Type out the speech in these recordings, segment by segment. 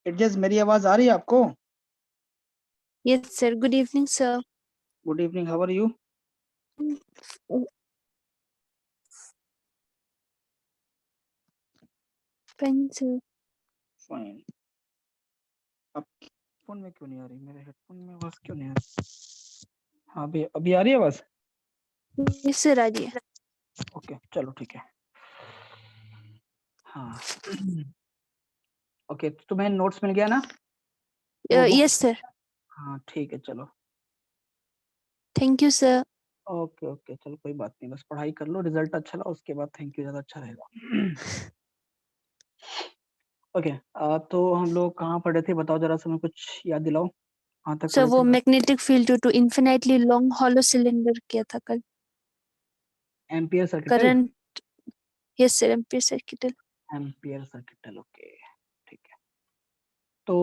Adjust मेरी आवाज आ रही है आपको? Yes, sir. Good evening, sir. Good evening, how are you? Fine, sir. Fine. अब फोन में क्यों नहीं आ रही? मेरे हेडफोन में आवाज क्यों नहीं आ रही? हाँ अभी अभी आ रही है आवाज? Yes, sir, Raji. ओके चलो ठीक है। हाँ ओके, तो तुम्हें नोट्स मिल गया ना? वो बुक? Yes, sir. हाँ ठीक है चलो। Thank you, sir. Okay okay चलो कोई बात नहीं, बस पढ़ाई कर लो, रिजल्ट अच्छा ला, उसके बाद थैंक यू ज्यादा अच्छा रहेगा। ओके तो हम लोग कहाँ पढ़े थे बताओ जरा सा, मैं कुछ याद दिलाओ कहाँ तक Sir, पढ़े वो थे? magnetic field due to infinitely long hollow cylinder किया था कल. Ampere circuital. Current. Yes, sir. Ampere circuital. Ampere circuital okay ठीक है। तो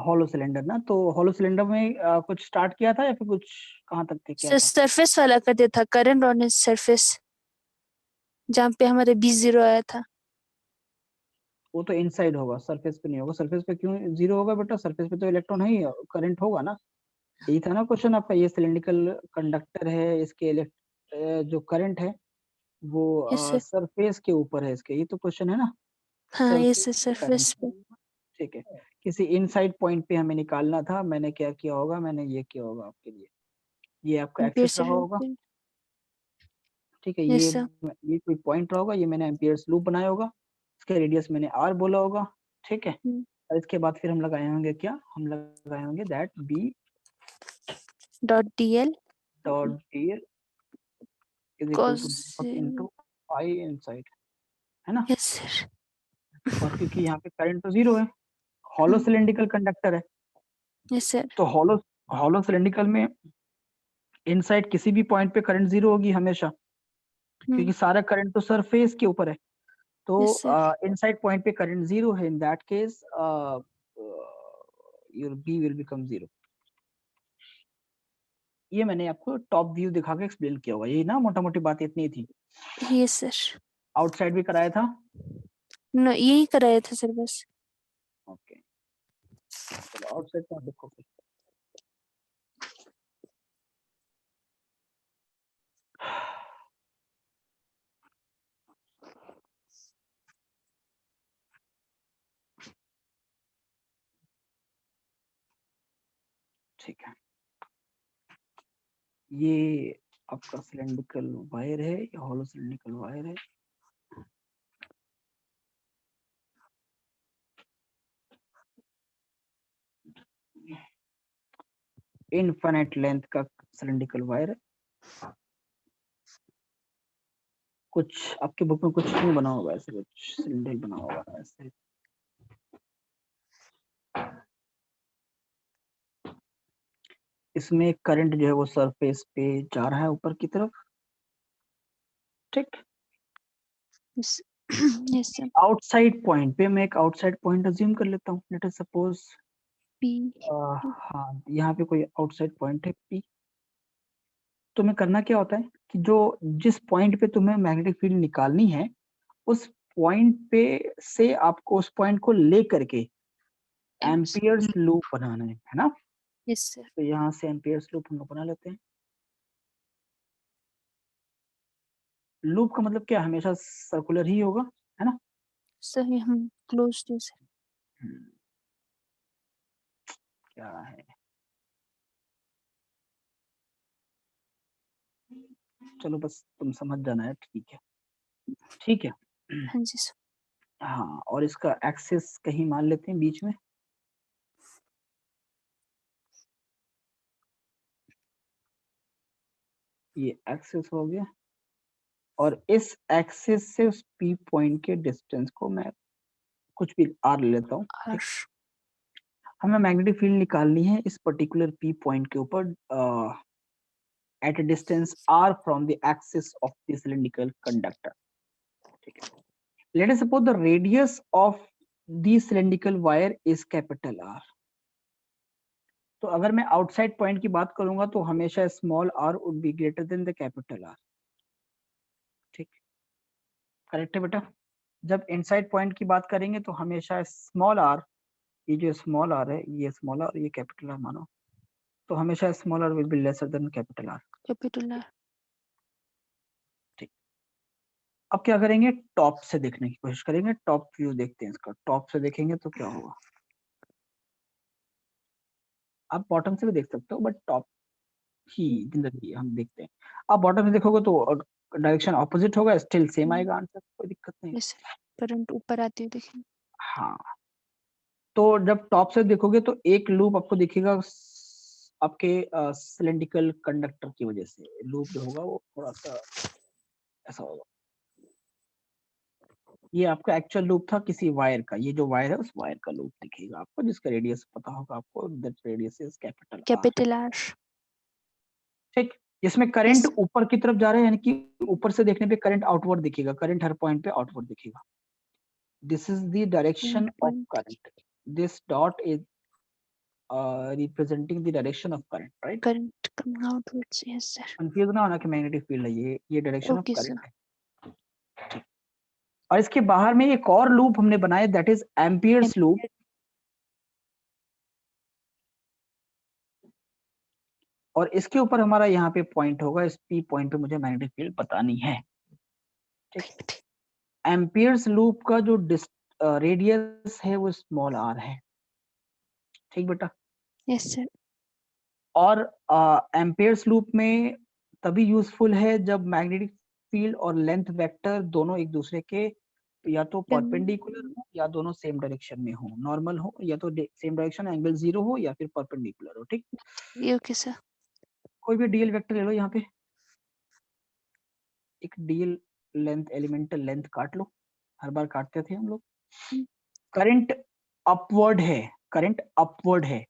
हॉलो सिलेंडर ना, तो हॉलो सिलेंडर में कुछ स्टार्ट किया था या फिर कुछ कहाँ तक थे क्या Sir, था? surface वाला कर दिया था. Current on its surface. जहाँ पे हमारे B0 आया था. वो तो इनसाइड होगा, सरफेस पे नहीं होगा। सरफेस पे क्यों जीरो होगा बेटा? सरफेस पे तो इलेक्ट्रॉन है ही, करंट होगा ना। यही था ना क्वेश्चन आपका, ये सिलिंड्रिकल कंडक्टर है, इसके जो करंट है Yes, वो sir. सरफेस के ऊपर है इसके, ये तो क्वेश्चन है ना। हाँ, yes, सरफेस sir. पे करंट, Surface पे. ठीक है। किसी इनसाइड पॉइंट पे हमें निकालना था, मैंने क्या किया होगा, मैंने ये किया होगा आपके लिए। ये आपका Ampere एक्सिस रहा होगा, circuital. ठीक है। Yes, sir. ये कोई पॉइंट रहा होगा, ये मैंने एम्पियर्स लूप बनाया होगा, इसका रेडियस मैंने आर बोला होगा, ठीक है। और इसके बाद फिर हम लगाए होंगे क्या, हम लगाए होंगे that B Dot DL. Dot D L is equal to Cos. Into I inside, है ना। Yes, sir. और क्योंकि यहाँ पे करंट तो जीरो है, हॉलो सिलिंड्रिकल कंडक्टर है, Yes, sir. तो हॉलो हॉलो सिलिंड्रिकल में इनसाइड किसी भी पॉइंट पे करंट जीरो होगी हमेशा, क्योंकि सारा करंट तो सरफेस के ऊपर है। तो Yes, sir. इनसाइड पॉइंट पे करंट जीरो है, in that case your B will become zero. ये मैंने आपको टॉप व्यू दिखा के एक्सप्लेन किया होगा, यही ना मोटा मोटी बात इतनी थी। Yes, sir. आउटसाइड भी कराया था। No, यही कराया था सर बस. ओके चलो आउटसाइड का देखो फिर। ठीक है, ये आपका सिलिंड्रिकल वायर है, या हॉलो सिलिंड्रिकल वायर है। इनफाइनाइट लेंथ का सिलिंड्रिकल वायर है। कुछ आपके बुक में कुछ नहीं बना होगा ऐसे, कुछ सिलेंडर बना होगा ऐसे। इसमें करंट जो है वो सरफेस पे जा रहा है ऊपर की तरफ, ठीक। Yes, sir. आउटसाइड पॉइंट पे मैं एक आउटसाइड पॉइंट अज्यूम कर लेता हूँ, लेट अस सपोज P. हाँ यहाँ पे कोई आउटसाइड पॉइंट है पी। तुम्हें करना क्या होता है कि जो जिस पॉइंट पे तुम्हें मैग्नेटिक फील्ड निकालनी है, उस पॉइंट पे से आपको उस पॉइंट को ले करके एम्पियर्स लूप बनाना है ना। Yes, sir. तो यहाँ से एम्पियर्स लूप हम लोग बना लेते हैं। लूप का मतलब क्या, हमेशा सर्कुलर ही होगा, है ना। So हम close to sir. क्या है, चलो बस तुम समझ जाना है, ठीक है ठीक है। हाँ जी sir. हाँ और इसका एक्सिस कहीं मान लेते हैं बीच में, ये एक्सिस हो गया, और इस एक्सिस से उस पी पॉइंट के डिस्टेंस को मैं कुछ भी आर ले लेता हूँ, R. ठीक। हमें मैग्नेटिक फील्ड निकालनी है इस पर्टिकुलर पी पॉइंट के ऊपर at a distance r from the axis of the cylindrical conductor, ठीक है। Let us suppose the radius of the cylindrical wire is capital R। तो अगर मैं आउटसाइड पॉइंट की बात करूंगा तो हमेशा small r would be greater than the capital R, ठीक। करेक्ट है बेटा। जब इनसाइड पॉइंट की बात करेंगे तो हमेशा स्मॉल r ये जो स्मॉल आर है, ये स्मॉल आर, ये कैपिटल आर मानो, तो हमेशा small R will be lesser than capital R. Capital R. ठीक, अब क्या करेंगे, टॉप से देखने की कोशिश करेंगे, टॉप व्यू देखते हैं इसका। टॉप से देखेंगे तो क्या होगा, आप बॉटम से भी देख सकते हो, बट टॉप ही जिंदगी हम देखते हैं। आप बॉटम से देखोगे तो डायरेक्शन ऑपोजिट होगा, स्टिल सेम आएगा आंसर, कोई दिक्कत नहीं। यस सर, करंट ऊपर आती है देखिए। हाँ, तो जब टॉप से देखोगे तो एक लूप आपको दिखेगा आपके सिलेंड्रिकल कंडक्टर की वजह से। लूप जो होगा वो थोड़ा सा ऐसा होगा। ये आपका एक्चुअल लूप था किसी वायर का, ये जो वायर है उस वायर का लूप दिखेगा आपको, जिसका रेडियस पता होगा आपको, that radius is capital R. Capital R. ठीक, जिसमें करंट ऊपर की तरफ जा रहा है, यानी कि ऊपर से देखने पे करंट आउटवर्ड दिखेगा, करंट हर पॉइंट पे आउटवर्ड दिखेगा। This is the direction of current, this dot is representing the direction of current, right? Current coming outwards, yes sir. Confuse ना होना कि मैग्नेटिक फील्ड है, ये direction of okay current sir. है। और इसके बाहर में एक और लूप हमने बनाया, दैट इज एम्पियर्स लूप। और इसके ऊपर हमारा यहाँ पे पॉइंट होगा, इस पी पॉइंट पे मुझे मैग्नेटिक फील्ड बतानी है। ठीक, एम्पियर्स लूप का जो रेडियस है वो स्मॉल आर है। ठीक बेटा, यस सर। और एम्पियर्स लूप में तभी यूजफुल है जब मैग्नेटिक फील्ड और लेंथ वेक्टर दोनों एक दूसरे के या तो परपेंडिकुलर हो या दोनों सेम डायरेक्शन में हो, नॉर्मल हो या तो सेम डायरेक्शन एंगल 0 हो या फिर परपेंडिकुलर हो। ठीक, ये ओके सर। कोई भी डीएल वेक्टर ले लो, यहाँ पे एक डीएल लेंथ, एलिमेंटल लेंथ काट लो, हर बार काटते थे हम लोग। करंट अपवर्ड है, करंट अपवर्ड है,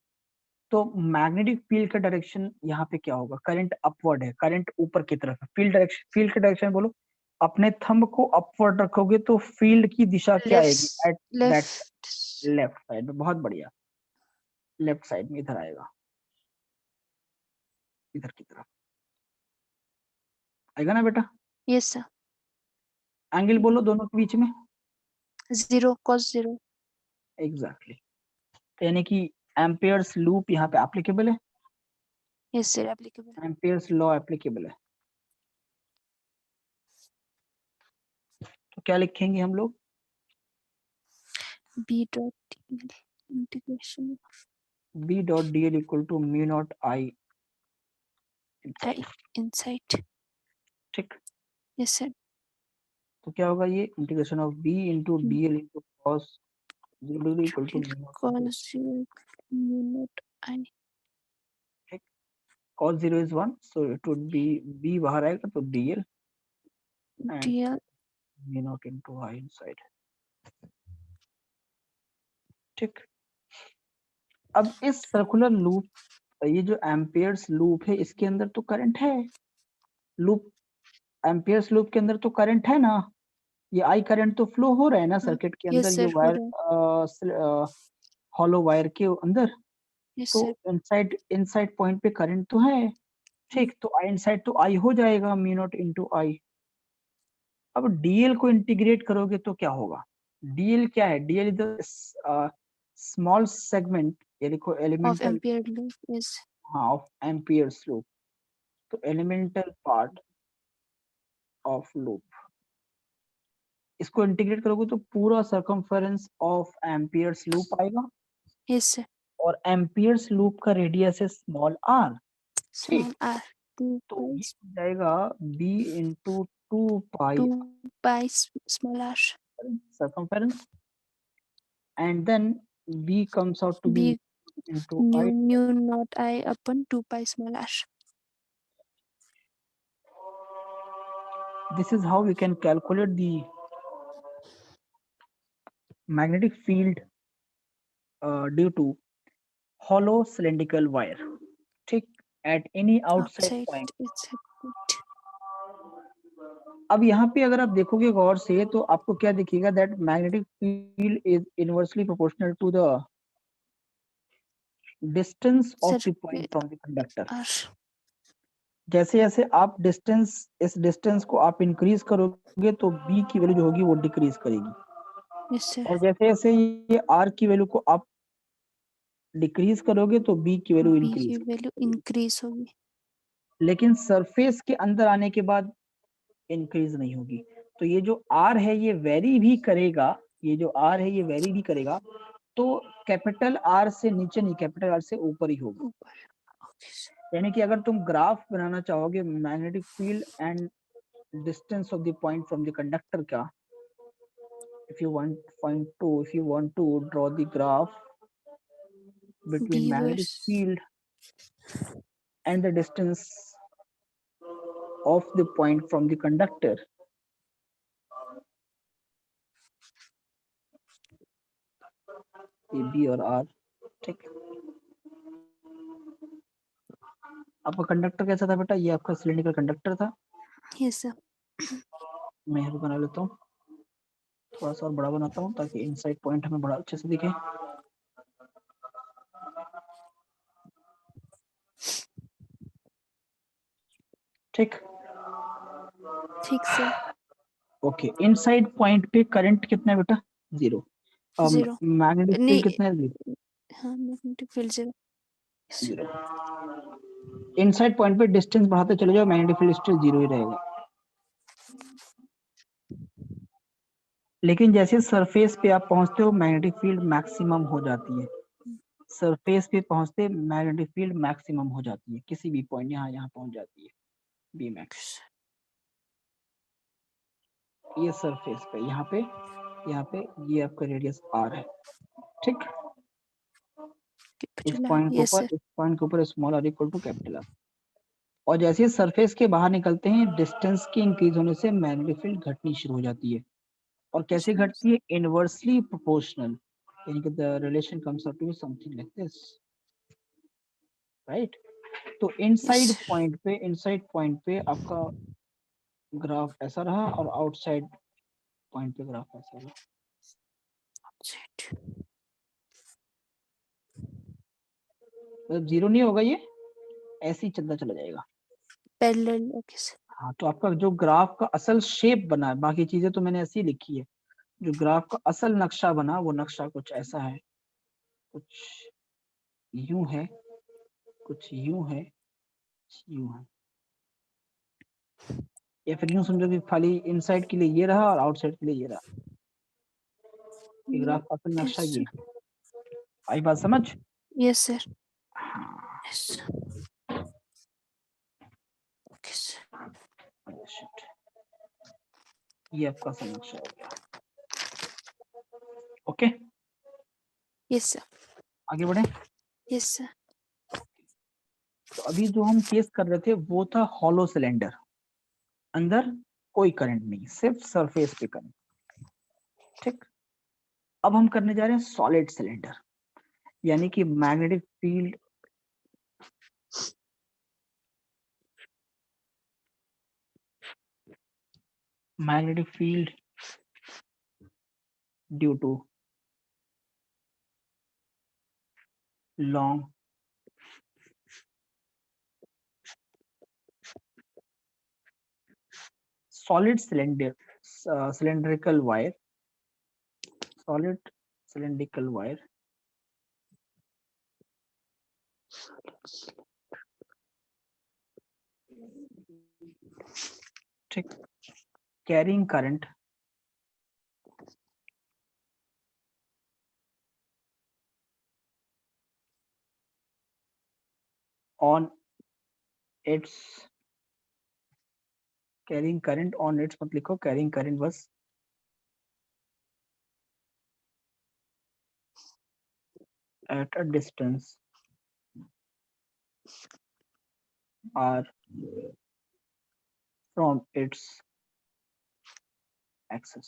तो मैग्नेटिक फील्ड का डायरेक्शन यहाँ पे क्या होगा, करंट अपवर्ड है, करंट ऊपर की तरफ है। फील्ड डायरेक्शन, फील्ड का डायरेक्शन बोलो, अपने थंब को अपवर्ड रखोगे तो फील्ड की दिशा क्या आएगी, एट दैट लेफ्ट साइड में। बहुत बढ़िया, लेफ्ट साइड में इधर आएगा, इधर की तरफ आएगा ना बेटा। Yes sir. एंगल बोलो दोनों के बीच में, 0 cos 0। एग्जैक्टली, यानी कि एम्पियर्स लूप यहाँ पे एप्लीकेबल है, yes sir, applicable. Ampere's law applicable है। तो क्या लिखेंगे हम लोग, B dot integration B dot D L equal to mu naught I inside. ठीक, यस सर। तो क्या होगा, ये integration of B into D L into cos 0 degree equal to cos 0 mu naught I। ठीक, cos 0 is 1, so it would be b बाहर आएगा तो dl and dl mu naught into I inside। ठीक, अब इस सर्कुलर लूप, ये जो amperes loop है इसके अंदर तो करंट है, लूप एम्पियर्स लूप के अंदर तो करंट है ना, ये आई करंट तो फ्लो हो रहा है ना सर्किट के अंदर, यस ये सर, हो वायर रहा है। हॉलो वायर के अंदर, यस तो सर। इनसाइड इनसाइड पॉइंट पे करंट तो है। ठीक, तो आई इनसाइड तो आई हो जाएगा, म्यू नॉट इनटू आई। अब डीएल को इंटीग्रेट करोगे तो क्या होगा, डीएल क्या है, डीएल इज स्मॉल सेगमेंट, ये लिखो Of elemental, ampere loop is हाँ, ऑफ एम्पियर्स लूप, तो एलिमेंटल पार्ट ऑफ लूप, इसको इंटीग्रेट करोगे तो पूरा सर्कमफेरेंस ऑफ एम्पियर्स लूप आएगा, yes sir, और एम्पियर्स लूप का रेडियस है स्मॉल आर। small ठीक, r 2 तो pi ये हो जाएगा B into 2 pi 2 pi small r circumference, and then b comes out to b be into I. mu naught I upon 2 pi small r। This is how we can calculate the magnetic field due to hollow cylindrical wire, ठीक, at any outside point। it's a point। अब यहाँ पे अगर आप देखोगे गौर से तो आपको क्या दिखेगा, that magnetic field is inversely proportional to the distance of the point from the conductor। r जैसे जैसे आप डिस्टेंस, इस डिस्टेंस को आप इंक्रीज करोगे तो b की वैल्यू जो होगी वो डिक्रीज करेगी, yes sir, और जैसे जैसे ये r की वैल्यू को आप डिक्रीज करोगे तो बी की वैल्यू बी की इंक्रीज, वैल्यू इंक्रीज होगी। लेकिन सरफेस के अंदर आने के बाद इंक्रीज नहीं होगी। तो ये जो आर है ये वेरी भी करेगा, ये जो आर है ये वेरी भी करेगा, तो कैपिटल आर से नीचे नहीं, कैपिटल आर से ऊपर ही होगा। ऊपर। Okay sir. यानी कि अगर तुम ग्राफ बनाना चाहोगे magnetic field and distance of the point from the conductor का, if you want to draw the graph between B magnetic versus field and the distance of the point from the conductor, ये B और are, ठीक। आपका conductor कैसा था बेटा? ये आपका सिलेंड्रिकल कंडक्टर था। Yes sir. मैं यहाँ पे बना लेता हूँ, थोड़ा सा और बड़ा बनाता हूँ ताकि इनसाइड पॉइंट हमें बड़ा अच्छे से दिखे। ठीक, ठीक सर। ओके। इनसाइड पॉइंट पे करंट कितना है बेटा? 0। जीरो मैग्नेटिक फील्ड नहीं, कितना है? हाँ magnetic field zero. 0। Inside point पे डिस्टेंस बढ़ाते चले जाओ, मैग्नेटिक फील्ड स्टिल 0 ही रहेगा। लेकिन जैसे सरफेस पे आप पहुंचते हो मैग्नेटिक फील्ड मैक्सिमम हो जाती है। सरफेस पे पहुंचते मैग्नेटिक फील्ड मैक्सिमम हो जाती है, किसी भी पॉइंट यहाँ पहुंच जाती है बी मैक्स। ये सरफेस पे यहाँ पे ये आपका रेडियस आर है, ठीक। इस पॉइंट के यस ऊपर, सर। इस पॉइंट के ऊपर small R equal to capital R. और जैसे सरफेस के बाहर निकलते हैं डिस्टेंस के इंक्रीज होने से मैग्नेटिक फील्ड घटनी शुरू हो जाती है। और कैसे घटती है? इनवर्सली प्रोपोर्शनल, यानी कि the relation comes out to be something like this, right. तो इनसाइड पॉइंट पे आपका ग्राफ ऐसा रहा और आउटसाइड पॉइंट पे ग्राफ ऐसा रहा। मतलब 0 नहीं होगा, ये ऐसे ही चलता चला जाएगा पैरेलल। Okay sir. हाँ। तो आपका जो ग्राफ का असल शेप बना है, बाकी चीजें तो मैंने ऐसी ही लिखी है, जो ग्राफ का असल नक्शा बना वो नक्शा कुछ ऐसा है, कुछ यूं है, कुछ यूं है, यूं है। या फिर यूं समझो कि खाली इनसाइड के लिए ये रहा और आउटसाइड के लिए ये रहा। ये ग्राफ का असल नक्शा ये है। आई बात समझ? Yes sir. हाँ। यस। Okay sir. शिट, ये आपका असल नक्शा हो गया। Okay, yes sir. आगे बढ़े। Yes sir. तो अभी जो हम केस कर रहे थे वो था हॉलो सिलेंडर, अंदर कोई करंट नहीं, सिर्फ सरफेस पे करंट, ठीक। अब हम करने जा रहे हैं सॉलिड सिलेंडर, यानी कि magnetic field due to long solid cylindrical wire, solid cylindrical wire, ठीक, carrying current on its मत लिखो, carrying current बस at a distance r from its axis।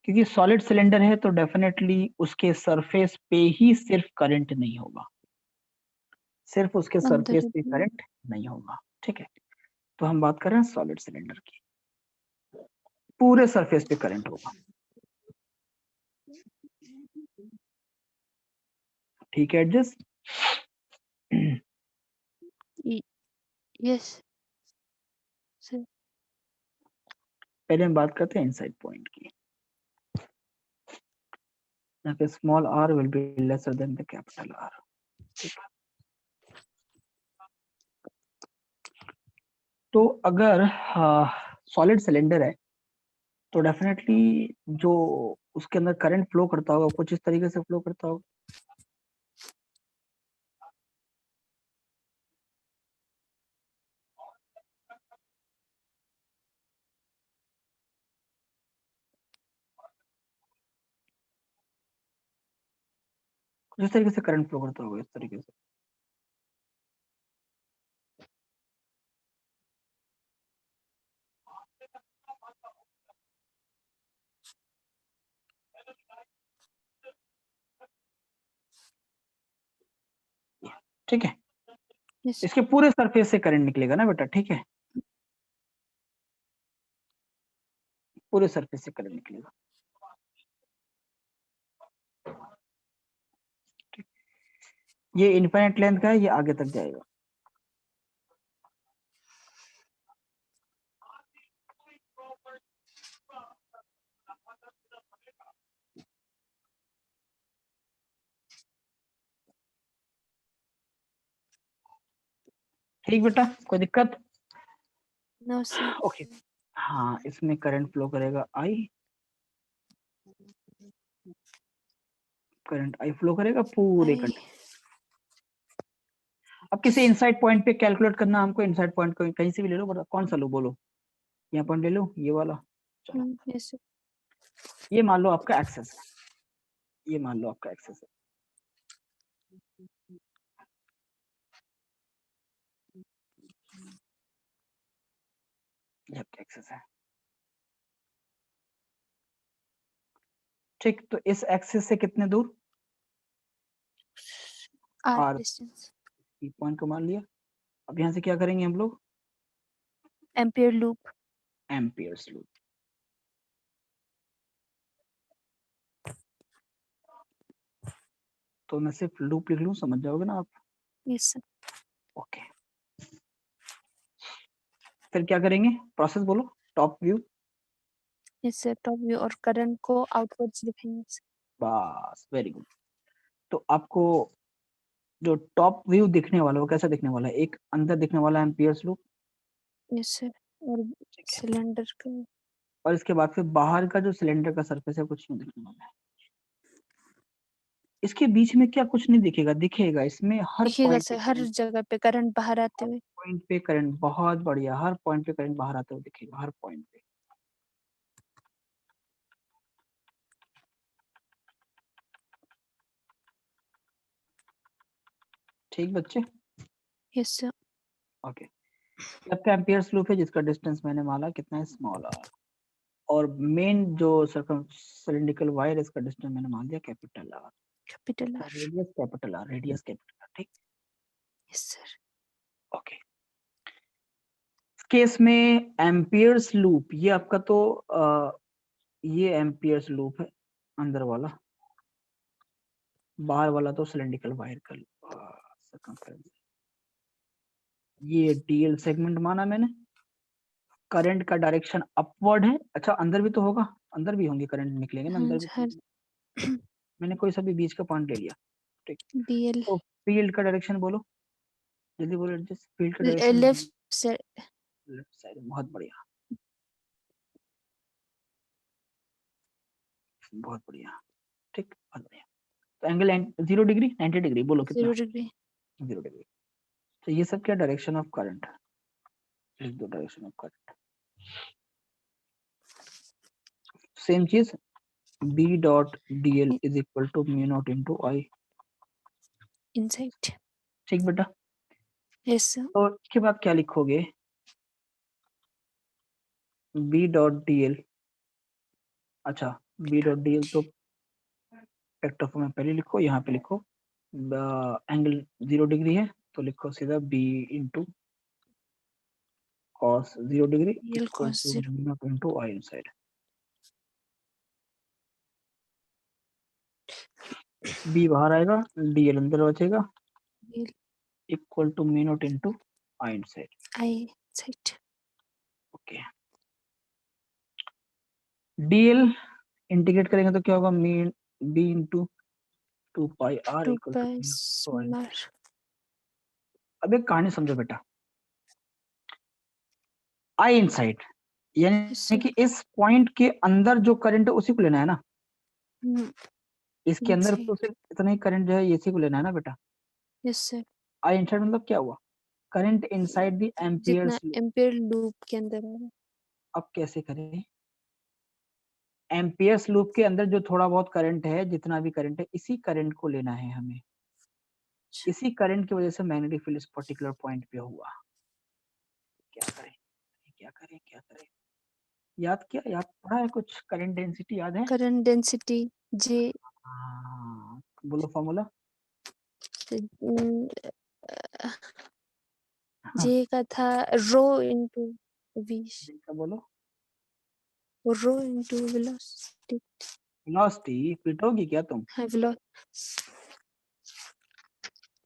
क्योंकि सॉलिड सिलेंडर है तो डेफिनेटली उसके सरफेस पे ही सिर्फ करंट नहीं होगा, सिर्फ उसके अंदर सरफेस पे करंट नहीं होगा, ठीक है। तो हम बात कर रहे हैं सॉलिड सिलेंडर की, पूरे सरफेस पे करंट होगा, ठीक है। Adjust yes sir. पहले हम बात करते हैं इनसाइड पॉइंट की। यहाँ पे small r will be lesser then the capital R। तो अगर सॉलिड सिलेंडर है तो डेफिनेटली जो उसके अंदर करंट फ्लो करता होगा कुछ इस तरीके से फ्लो करता होगा। जिस तरीके से करंट फ्लो करता होगा इस तरीके से। ठीक है, Yes, sir. इसके पूरे सरफेस से करंट निकलेगा ना बेटा, ठीक है, पूरे सरफेस से करंट निकलेगा। ये इनफाइनाइट लेंथ का है, ये आगे तक जाएगा। ठीक बेटा, कोई दिक्कत? No, sir. ओके, हाँ इसमें करंट फ्लो करेगा आई, करंट आई फ्लो करेगा पूरे I. अब किसी इनसाइड पॉइंट पे कैलकुलेट करना हमको, इनसाइड पॉइंट को कहीं से भी ले लो, बता कौन सा लो, बोलो। यहाँ पॉइंट ले लो, ये वाला। चलो, Yes, sir. ये मान लो आपका एक्सेस है, ये मान लो आपका एक्सेस है। ये आपका एक्सेस है, ठीक। तो इस एक्सेस से कितने दूर? R are, distance. पॉइंट को मान लिया। अब यहाँ से क्या करेंगे हम लोग? Ampere loop. Amperes loop. तो मैं सिर्फ लूप लिख लूं, समझ जाओगे ना आप? Yes, sir. ओके, फिर क्या करेंगे? प्रोसेस बोलो। Top view, Yes, sir. Top view और current को outwards दिखाएंगे, sir. बस वेरी गुड। तो आपको जो टॉप व्यू दिखने वाला है वो कैसा दिखने वाला है? एक अंदर दिखने वाला एम्पियर्स लूप, Yes, sir. और ठीक है, cylinder का और इसके बाद फिर बाहर का जो सिलेंडर का सरफेस है कुछ नहीं दिखने वाला है। इसके बीच में क्या कुछ नहीं दिखेगा? दिखेगा, इसमें हर दिखेगा, पॉइंट सर. हर जगह पे करंट बाहर आते हुए. पे करंट, बहुत बढ़िया, हर पॉइंट पे करंट बाहर आते हुए दिखेगा, हर पॉइंट पे। ठीक बच्चे? Yes, sir. ओके, आपका एम्पियर्स लूप है जिसका डिस्टेंस मैंने माना कितना है? Small R. और मेन जो सर्कम सिलिंड्रिकल वायर, इसका डिस्टेंस मैंने मान दिया capital R. Capital R. Radius capital R, radius capital R, ठीक। Yes, sir. ओके, केस में एम्पियर्स लूप, ये आपका तो ये एम्पियर्स लूप है अंदर वाला, बाहर वाला तो सिलिंड्रिकल वायर का circumference। ये डीएल सेगमेंट माना मैंने, करंट का डायरेक्शन अपवर्ड है। अच्छा, अंदर भी तो होगा, अंदर भी होंगे करंट निकलेंगे ना, हाँ, अंदर भी हर तो। मैंने कोई सा भी बीच का पॉइंट ले लिया, ठीक। DL. तो फील्ड का डायरेक्शन बोलो, जल्दी बोलो, जिस फील्ड का direction. Left side. Left side, बहुत बढ़िया, बहुत बढ़िया, ठीक, बहुत बढ़िया। तो एंगल 0 डिग्री, 90 डिग्री, बोलो कितना? 0 degree. 0 डिग्री। तो ये सब क्या? डायरेक्शन ऑफ करंट, लिख दो डायरेक्शन ऑफ करंट। सेम चीज, B dot DL is equal to mu naught into I, Inside. ठीक बेटा। Yes, sir. तो इसके बाद क्या लिखोगे? B डॉट DL, अच्छा B डॉट DL तो वेक्टर फॉर्म में पहले लिखो, यहाँ पे लिखो एंगल 0 डिग्री है तो लिखो सीधा B into cos 0 degree DL equal cos to 0. Mu naught into I inside. B बाहर आएगा, DL अंदर बचेगा, DL. Equal to mu naught into I inside. I side. Okay, DL integrate करेंगे तो क्या होगा? मी B into 2 pi R 2 equal to pi small r. अब एक कहानी समझो बेटा, आई इनसाइड यानी Yes, sir. कि इस पॉइंट के अंदर जो करंट है उसी को लेना है ना, Hmm. इसके अंदर Inside. तो सिर्फ इतना ही करंट जो है इसी को लेना है ना बेटा। Yes, sir. आई इनसाइड मतलब क्या हुआ, करंट इनसाइड द जितना एम्पियर्स। एम्पियर लूप के अंदर आ रहा है. अब कैसे करें, एम्पियर्स लूप के अंदर जो थोड़ा बहुत करंट है, जितना भी करंट है, इसी करंट को लेना है हमें। इसी करंट की वजह से मैग्नेटिक फील्ड इस पर्टिकुलर पॉइंट पे हुआ। क्या करें क्या करें क्या करें, याद पड़ा है कुछ, करंट डेंसिटी याद है? Current density J. हाँ, बोलो फॉर्मूला। हाँ, J का था रो इंटू V. जिनका बोलो, रो इंटू वेलोसिटी. वेलोसिटी। पिटोगी क्या तुम? हाँ,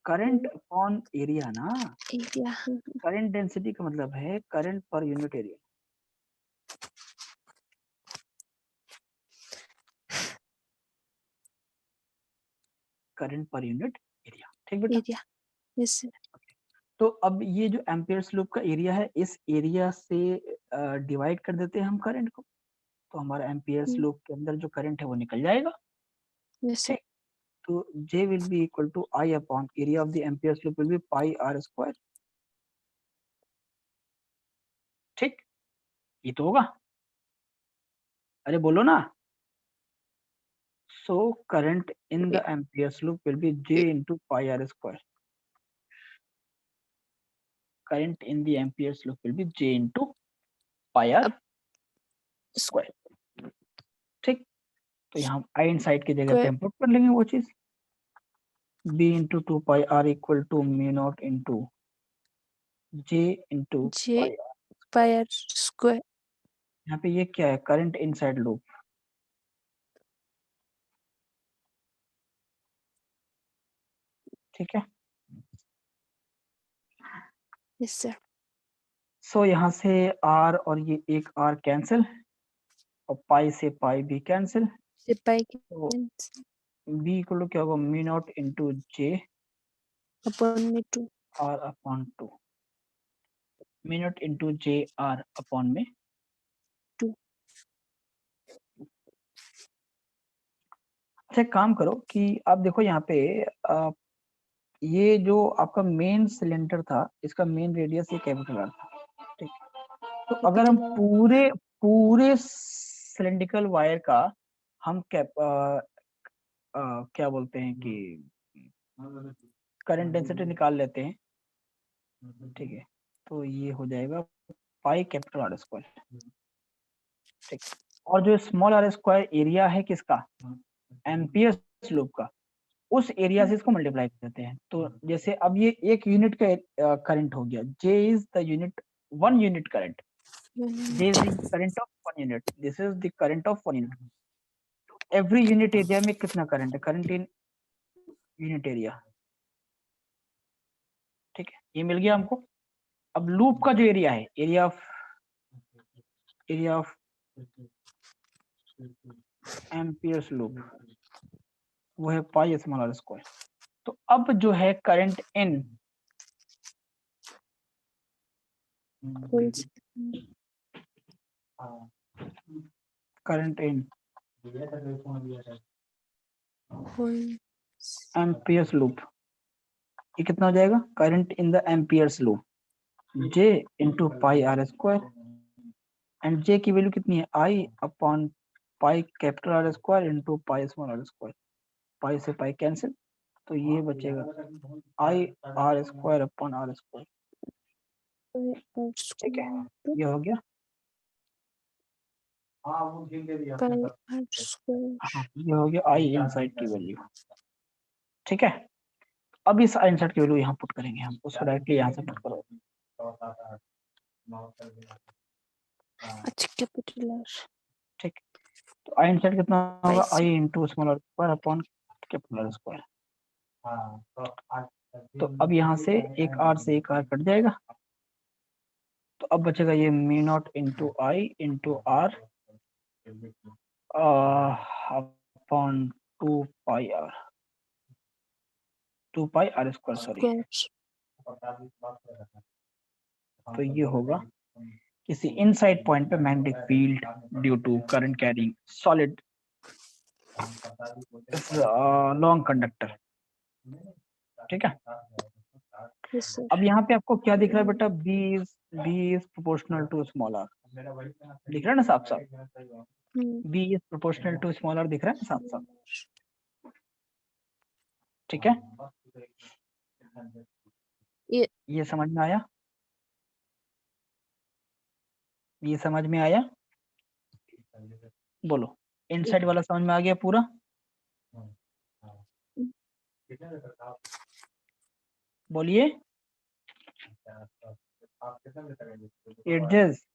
करंट अपॉन एरिया ना, एरिया. करंट डेंसिटी का मतलब है current per unit area. Current per unit area, ठीक बेटा। एरिया. Yes sir. तो अब ये जो एम्पियर्स लूप का एरिया है, इस एरिया से डिवाइड कर देते हैं हम करंट को, तो हमारा एम्पियर्स लूप के अंदर जो करंट है वो निकल जाएगा। Yes sir. ठीक, तो J will be equal to I upon area of the amperes loop will be pi are square. ठीक, ये तो होगा, अरे बोलो ना। So current in the amperes loop will be J into pi r square। Current in the amperes loop will be J into pi r square. ठीक, तो यहाँ आई इनसाइड की जगह पे हम पुट कर लेंगे वो चीज, b into 2 pi r equal to mu naught into J into J pi r। pi r square. यहाँ पे ये क्या है, करंट इनसाइड लूप। ठीक है, यस सर. सो यहाँ से r और ये एक r कैंसिल, और पाई से पाई भी कैंसिल, से पाई तो b इक्वल टू क्या होगा, mu naught into J upon में 2. r upon 2, mu naught into J r upon में 2. अच्छा एक काम करो कि आप देखो यहाँ पे ये जो आपका मेन सिलेंडर था, इसका मेन रेडियस ये कैपिटल आर था। ठीक, तो अगर हम पूरे पूरे सिलेंड्रिकल वायर का हम क्या बोलते हैं कि करंट डेंसिटी निकाल लेते हैं, ठीक है, तो ये हो जाएगा पाई कैपिटल आर स्क्वायर। ठीक, और जो स्मॉल आर स्क्वायर एरिया है किसका, एम्पियर्स लूप का, उस एरिया से इसको मल्टीप्लाई कर देते हैं। तो जैसे अब ये एक यूनिट का करंट हो गया, J is the unit, 1 unit current, J is the current of 1 unit, this is the current of 1 unit. Every unit area में कितना करंट है, करंट इन यूनिट एरिया। ठीक है, ये मिल गया हमको। अब लूप का जो एरिया है, एरिया ऑफ एम्पियर्स लूप, वो है पाई स्मॉल आर स्क्वायर। तो अब जो है current in, current in amperes loop, ये कितना हो जाएगा, current in the amperes loop J into pi are square, and J की वैल्यू कितनी है, I upon pi capital R square into pi small are square, pi से pi cancel, तो ये बचेगा I R square upon R square. ठीक है, ये हो गया। हाँ, ये हो गया I इनसाइड की वैल्यू। ठीक है, अब इस I इनसाइड की वैल्यू यहाँ पुट करेंगे हम, उसको डायरेक्टली यहाँ से पुट करो। अच्छा कैपिटल आर. ठीक, तो I इनसाइड कितना होगा, I into small are square upon capital R square. तो अब यहाँ से एक R से एक R कट जाएगा, तो अब बचेगा ये mu naught into I into R upon 2 pi R। 2 pi r square, sorry. तो ये होगा किसी इनसाइड पॉइंट पे magnetic field due to current carrying solid long conductor. ठीक है। Yes, sir. अब यहाँ पे आपको क्या दिख रहा है बेटा, B is proportional to small r दिख रहा है ना साफ साफ, B is proportional to small r दिख रहा है ना साफ साफ। ठीक है, ये समझ में आया, ये समझ में आया, बोलो इनसाइड वाला समझ में आ गया पूरा, बोलिए। एडजस्ट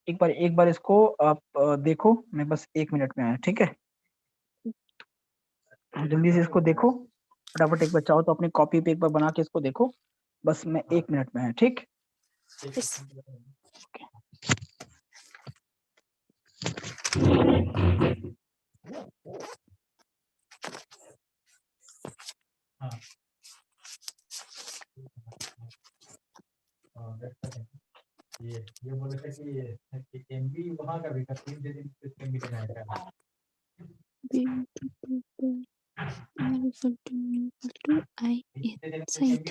एक बार इसको आप देखो, मैं बस 1 मिनट में आया, ठीक है। जल्दी से इसको देखो फटाफट, एक बार चाहो तो अपनी कॉपी पे एक बार बना के इसको देखो, बस मैं 1 मिनट में है, ठीक। Yes. ये बोले थे कि एमबी वहाँ का भी था, 3 दिन सिस्टम भी देना है। B equal to I inside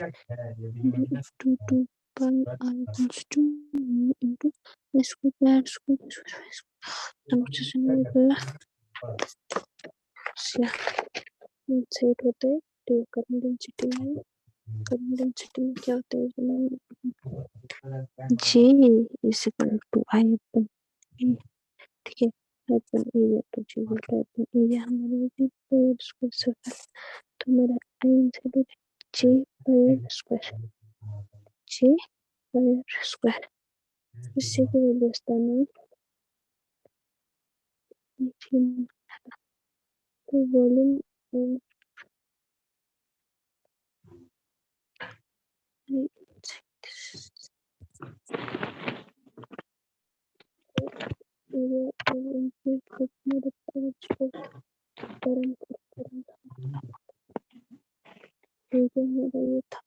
B of 2 pi r equals to mu into square inside होता है तो करंट डेंसिटी में, करंट डेंसिटी में क्या होता है, J is equal to I अपन, ठीक है, अपन एरिया तो J बोलता है, अपन एरिया हमारे स्क्वायर सर्कल, तो मेरा I inside J pi square, J pi square, इससे की वैल्यू स्थान तो वॉल्यूम ये था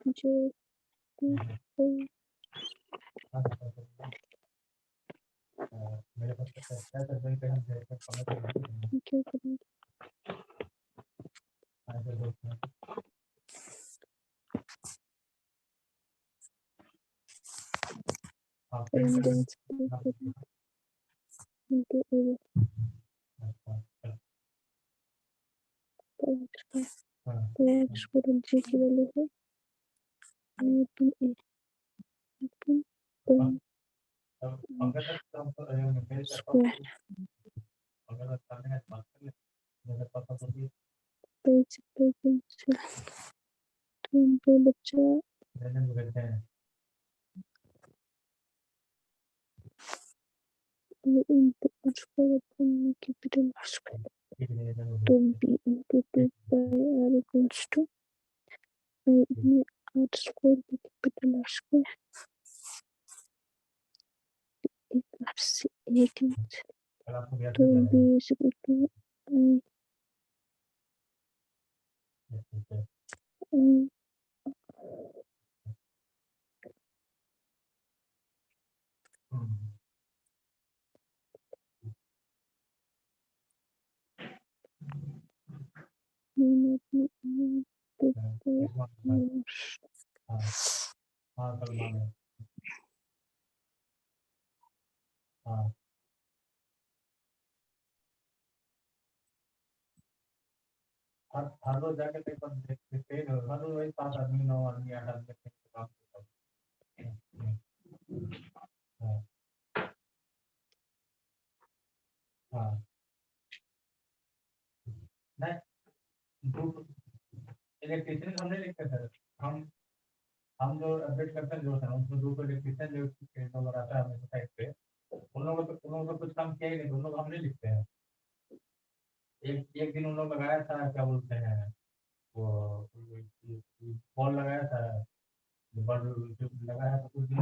मुझे मेरे पास क्या सर्जन पे हम क्या करें, into area G की वैल्यू है अपन ए अपन स्क्वायर पेज तो बच्चा into r square अपन कैपिटल R square, तो B into 2 pi r equals to I में R square भी कैपिटल R square, एक R से एक तो B is equal to I हर रोज जाके पेपर देखते हैं, हर रोज वही 5 आदमी 9 आदमी 8 आदमी काम करते हैं। हाँ नहीं इलेक्ट्रिशियन हम नहीं लिखते सर, हम जो अपडेट करते हैं जो है उसमें 2 इलेक्ट्रिशियन जो नंबर आता है हमें साइट पे, उन लोगों को कुछ काम किया ही नहीं, उन लोग हम नहीं लिखते हैं। एक दिन उन लोग लगाया था, क्या बोलते हैं वो बॉल लगाया था, बॉल लगाया था कुछ दिन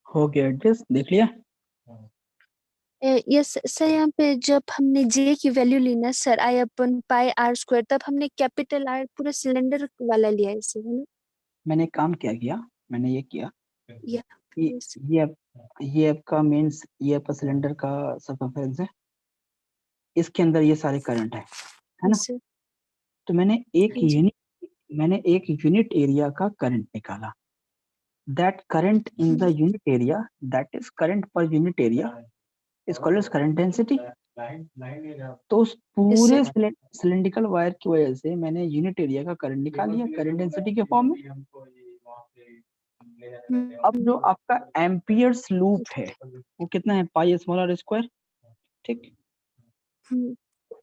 हो गया एडजस्ट, देख लिया? यस सर, यहाँ पे जब हमने जे की वैल्यू ली ना sir, I upon pi are square, तब हमने कैपिटल आर पूरा सिलेंडर वाला लिया है इसे, है ना? मैंने काम क्या किया, मैंने ये किया या कि ये आपका मीन्स ये आपका सिलेंडर का सर्कमफेरेंस है, इसके अंदर ये सारे करंट है ना? सर, तो मैंने एक यूनिट एरिया का करंट निकाला। That current in the unit area, that is current per unit area is called as current density. तो उस पूरे सिलेंड्रिकल वायर की वजह से मैंने यूनिट एरिया का करंट निकाल लिया करंट डेंसिटी के फॉर्म में। अब जो आपका एम्पियर्स लूप है वो कितना है, पाई स्मॉल आर स्क्वायर, ठीक?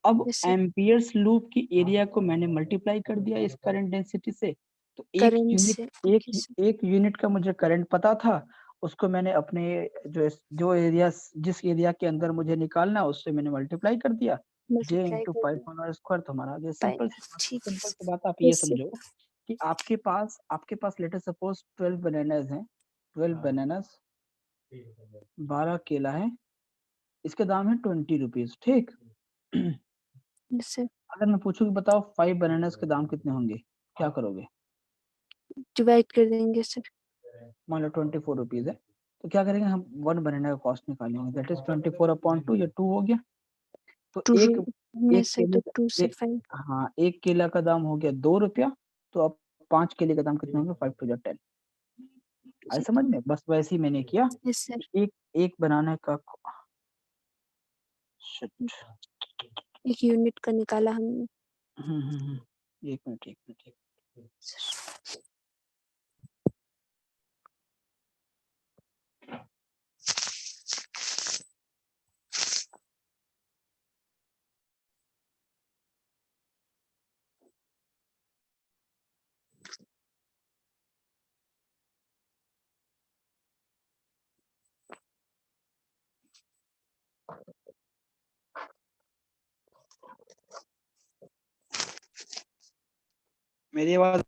अब एम्पियर्स लूप की एरिया को मैंने मल्टीप्लाई कर दिया इस करंट डेंसिटी से। तो एक यूनिट का मुझे करंट पता था, उसको मैंने अपने जो एरिया, जिस एरिया के अंदर मुझे निकालना उससे मैंने मल्टीप्लाई कर दिया, J into pi small are square. तो हमारा ये सिंपल सी बात आप ये समझो कि आपके पास लेटर सपोज 12 बनानास हैं, 12 बनानास, 12 केला है, इसके दाम है 20 रुपीज, ठीक? अगर मैं पूछूं कि बताओ 5 बनानास के दाम कितने होंगे, क्या करोगे? डिवाइड कर देंगे सर। मान लो 24 रुपीज है, तो क्या करेंगे हम, 1 बनाना का कॉस्ट निकालेंगे, दैट इज 24/2, या 2 हो गया। तो एक केले का, हाँ, एक केला का दाम हो गया 2 रुपया, तो अब 5 केले का दाम कितना होगा, 5 to the 10। आई समझ में? बस वैसे ही मैंने किया, एक बनाना का एक यूनिट का निकाला हमने। एक मिनट। मेरी आवाज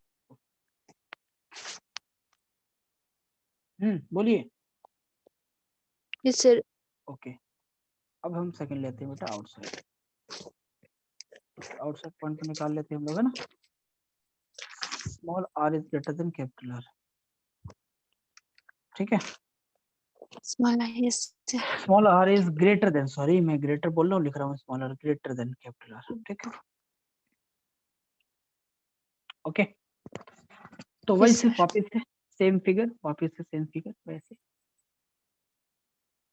बोलिए। Yes sir. ओके, अब हम सेकंड लेते हैं बेटा, आउटसाइड पॉइंट निकाल लेते हैं हम लोग, है ना? Small r is greater than capital R, ठीक है? Small r is greater than, sorry मैं ग्रेटर बोल रहा हूँ, लिख रहा हूँ small r greater than capital R, ठीक है? ओके, तो वही सिर्फ वापस से सेम फिगर, वैसे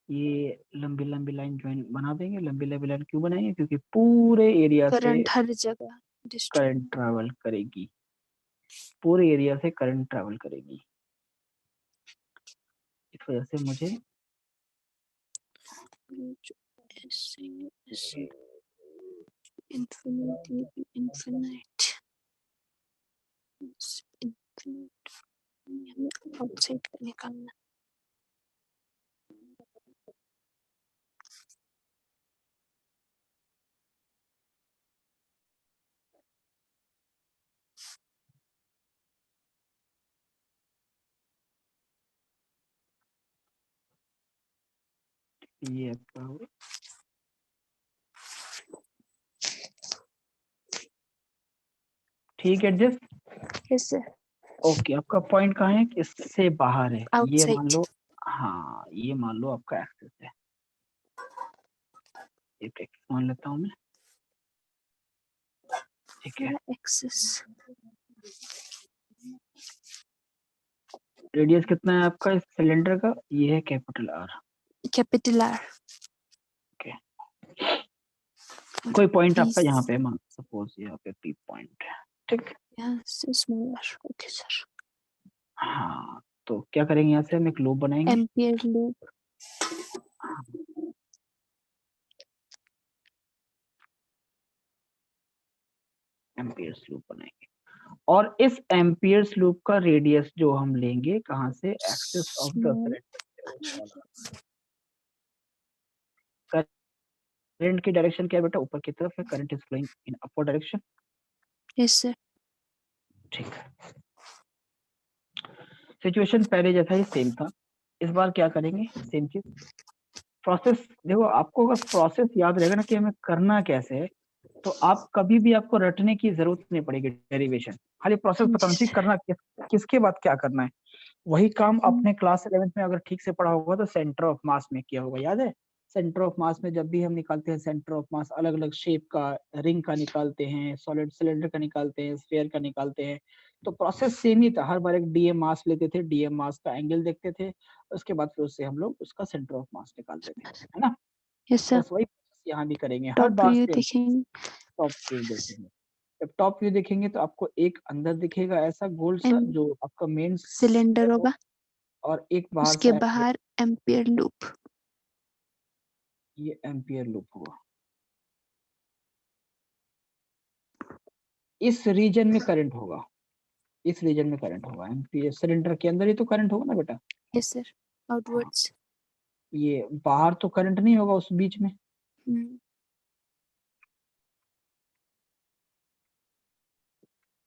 ये लंबी लाइन ज्वाइन बना देंगे। लंबी लाइन क्यों बनाएंगे? क्योंकि पूरे एरिया से करंट हर जगह करंट ट्रैवल करेगी, पूरे एरिया से करंट ट्रैवल करेगी, इस वजह से मुझे आउटसाइड का निकालना। ये आपका होगा, ठीक है एडजस्ट। Yes sir. ओके, आपका पॉइंट कहाँ है? इससे बाहर है, ये मान आउटसाइड। लो, हाँ ये मान लो आपका एक्सेस है, एक एक्सेस मान लेता हूँ मैं, ठीक है? एक्सेस रेडियस कितना है आपका इस सिलेंडर का? ये है कैपिटल आर। ओके, कोई पॉइंट आपका यहाँ पे, मान सपोज यहाँ पे पी पॉइंट है, ठीक? Okay sir. हाँ, तो क्या करेंगे, यहाँ से हम एक लूप बनाएंगे, एम्पियर लूप। एम्पियर्स लूप बनाएंगे, और इस एम्पियर्स लूप का रेडियस जो हम लेंगे कहाँ से, axis of the cylinder. Current की डायरेक्शन क्या है बेटा, ऊपर की तरफ है, current is flowing in upward direction. Yes sir. ठीक है, सिचुएशन पहले जैसा ही सेम था, इस बार क्या करेंगे, सेम चीज। प्रोसेस देखो, आपको अगर प्रोसेस याद रहेगा ना कि हमें करना कैसे है, तो आप कभी भी आपको रटने की जरूरत नहीं पड़ेगी डेरिवेशन, खाली प्रोसेस पता होना चाहिए करना किसके बाद क्या करना है। वही काम अपने क्लास 11th में अगर ठीक से पढ़ा होगा तो सेंटर ऑफ मास में किया होगा, याद है? सेंटर ऑफ मास में जब भी हम निकालते हैं सेंटर ऑफ मास, अलग अलग शेप का, रिंग का निकालते हैं, सॉलिड सिलेंडर का निकालते हैं, स्फीयर का निकालते हैं, तो प्रोसेस सेम ही था। हर बार एक डीएम मास लेते थे, डीएम मास का एंगल देखते थे, उसके बाद फिर उससे हम लोग उसका सेंटर ऑफ मास निकालते थे, है ना? Yes sir. बस वही प्रोसेस यहाँ भी करेंगे, हर टॉप बार व्यू सेम। देखेंगे। टॉप व्यू देखेंगे, जब टॉप व्यू देखेंगे तो आपको एक अंदर दिखेगा ऐसा गोल सा जो आपका मेन सिलेंडर होगा, और एक बाहर उसके सा बाहर एम्पियर लूप। ये एम्पियर लूप हुआ। इस रीजन में करंट होगा, इस रीजन में करंट होगा, एम्पियर सिलेंडर के अंदर ही तो करंट होगा ना बेटा। यस सर, हाँ, आउटवर्ड्स। ये बाहर तो करंट नहीं होगा उस बीच में।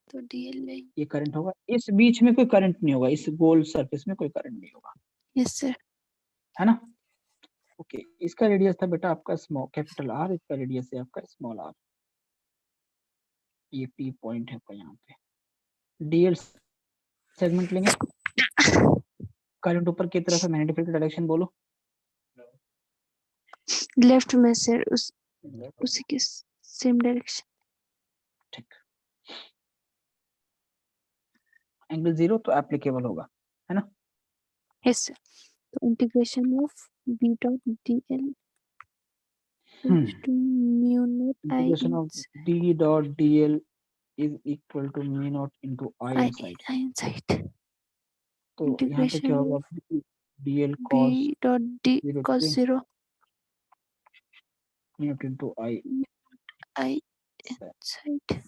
तो डीएल में। ये करंट होगा, इस बीच में कोई करंट नहीं होगा, इस गोल सरफेस में कोई करंट नहीं होगा, यस सर। है ना? ओके, इसका रेडियस था बेटा आपका स्मॉल कैपिटल आर, इसका रेडियस है आपका स्मॉल आर। ये पी पॉइंट है आपका यहाँ पे। डीएल सेगमेंट लेंगे, करंट ऊपर की तरफ है, मैग्नेटिक फील्ड का डायरेक्शन बोलो। लेफ्ट में सर, उसी के सेम डायरेक्शन। ठीक, एंगल 0 तो एप्लीकेबल होगा, है ना? Yes sir. तो integration of B dot D L to mu naught I integration of D dot D L is equal to mu naught into I inside. Inside. तो यहाँ पे क्या होगा, D L cos B dot D cos 0 mu naught into I I inside.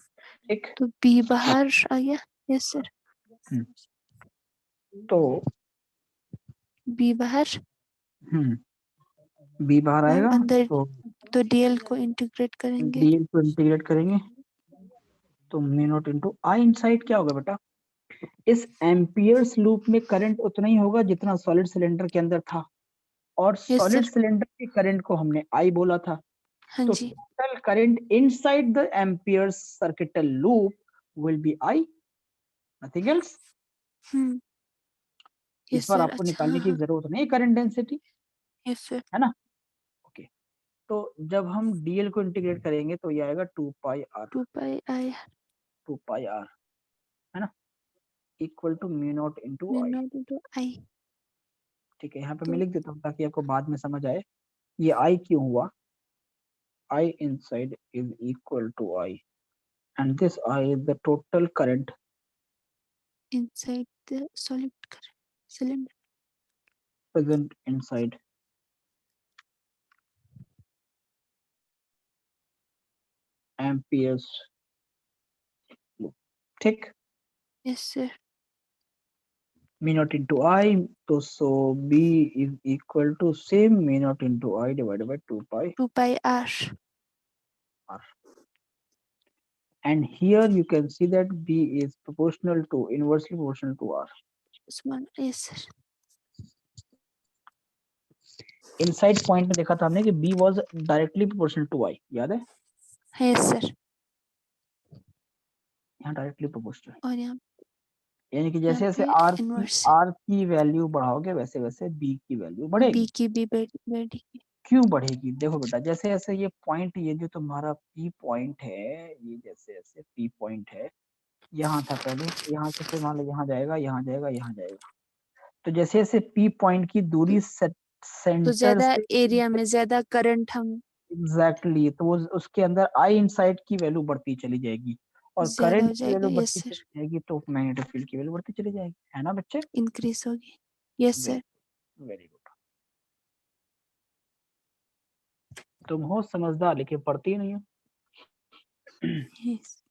ठीक। तो B बाहर आ गया। Yes sir. तो बी बाहर, बी बाहर आएगा अंदर, तो तो डीएल को इंटीग्रेट करेंगे। डीएल को इंटीग्रेट करेंगे तो mu naught into I inside क्या होगा बेटा, इस एम्पियर्स लूप में करंट उतना ही होगा जितना सॉलिड सिलेंडर के अंदर था, और यस सॉलिड सर। सिलेंडर के करंट को हमने आई बोला था। हाँ तो जी। total current inside the amperes circuital loop will be I, nothing else. इस यस बार सर। आपको अच्छा, निकालने की जरूरत नहीं करंट डेंसिटी, यस सर। है ना? ओके, तो जब हम डीएल को इंटीग्रेट करेंगे तो ये आएगा 2 पाई आर, 2 पाई आई 2 पाई आर, है ना, equal to mu naught into mu I. Naught into I. ठीक है, यहाँ पे तो मैं लिख देता हूँ ताकि आपको बाद में समझ आए ये आई क्यों हुआ। I inside is equal to I, and this I is the total current inside the solid cylinder. present inside amperes loop, ठीक। Yes sir. mu naught into I, तो so B is equal to same mu naught into I divided by 2 pi 2 pi r. R, and here you can see that B is proportional to, inversely proportional to R. Small. Yes sir. Inside point में देखा था हमने कि B was directly proportional to I, याद है? Yes sir. यहाँ directly proportional, और यहाँ यानी कि जैसे जैसे इनवर्स। R की वैल्यू बढ़ाओगे वैसे वैसे B की वैल्यू बढ़ेगी। बी की भी बढ़ेगी। क्यों बढ़ेगी? देखो बेटा, जैसे जैसे ये पॉइंट, ये जो तुम्हारा P पॉइंट है, ये जैसे जैसे P पॉइंट है, यहाँ था पहले, यहाँ से फिर मान लो यहाँ जाएगा, यहाँ जाएगा, यहाँ जाएगा, तो जैसे जैसे P पॉइंट की दूरी तो सेंटर ज्यादा से एरिया में ज्यादा करंट हम एग्जैक्टली तो वो उसके अंदर आई इनसाइड की वैल्यू बढ़ती चली जाएगी, और ज्यादा करंट हो की जाएगा। वैल्यू यस बढ़ती सर। चली जाएगी तो मैग्नेटिक फील्ड की वैल्यू बढ़ती चली जाएगी, है ना बच्चे? इंक्रीज होगी। Yes sir. वेरी गुड, तुम हो समझदार लेकिन पढ़ती नहीं हो। यस।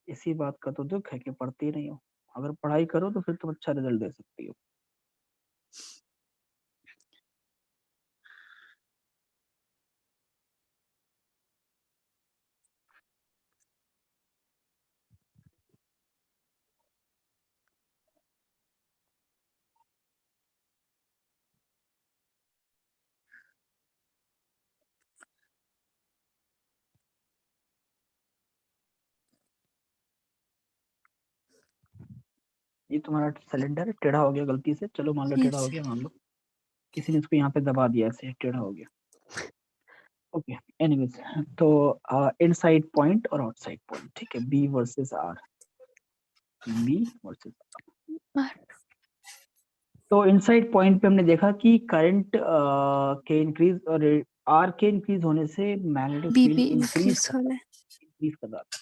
इसी बात का तो दुख है कि पढ़ती नहीं हो, अगर पढ़ाई करो तो फिर तुम अच्छा रिजल्ट दे सकती हो। ये तुम्हारा सिलेंडर टेढ़ा हो गया गलती से, चलो मान लो टेढ़ा हो Yes. गया, मान लो किसी ने इसको यहाँ पे दबा दिया, ऐसे टेढ़ा हो गया। ओके एनीवेज, तो इनसाइड पॉइंट और आउटसाइड पॉइंट, ठीक है, B versus r, B versus R. तो इनसाइड पॉइंट पे हमने देखा कि करंट के इंक्रीज और आर के इंक्रीज होने से मैग्नेटिक B फील्ड भी इंक्रीज increase हो रहा है. कर रहा था।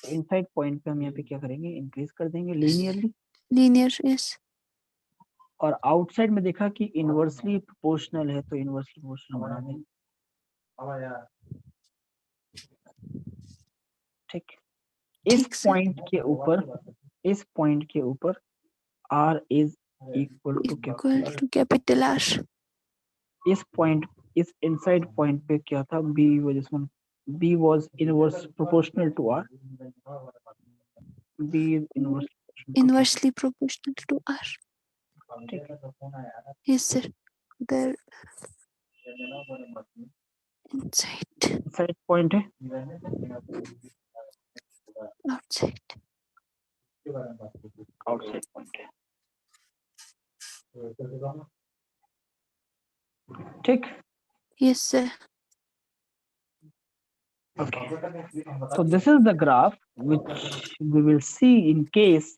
तो इनसाइड पॉइंट पे हम यहाँ पे क्या करेंगे, इंक्रीज कर देंगे लीनियरली, Linear. Yes. और आउटसाइड में देखा कि इनवर्सली प्रोपोर्शनल है, तो इनवर्सली प्रोपोर्शनल बना देंगे, ठीक। इस ठीक से. पॉइंट के ऊपर, इस पॉइंट के ऊपर R is equal to Equal to capital R. इस पॉइंट, इस इनसाइड पॉइंट पे क्या था, B वजह B was inverse proportional to R, B is inverse proportional to Inversely proportional to R. ठीक है। Yes, sir. There. Inside. Inside point है, Outside. Outside point है, ठीक। Yes, sir. Okay. So this is the graph which we will see in case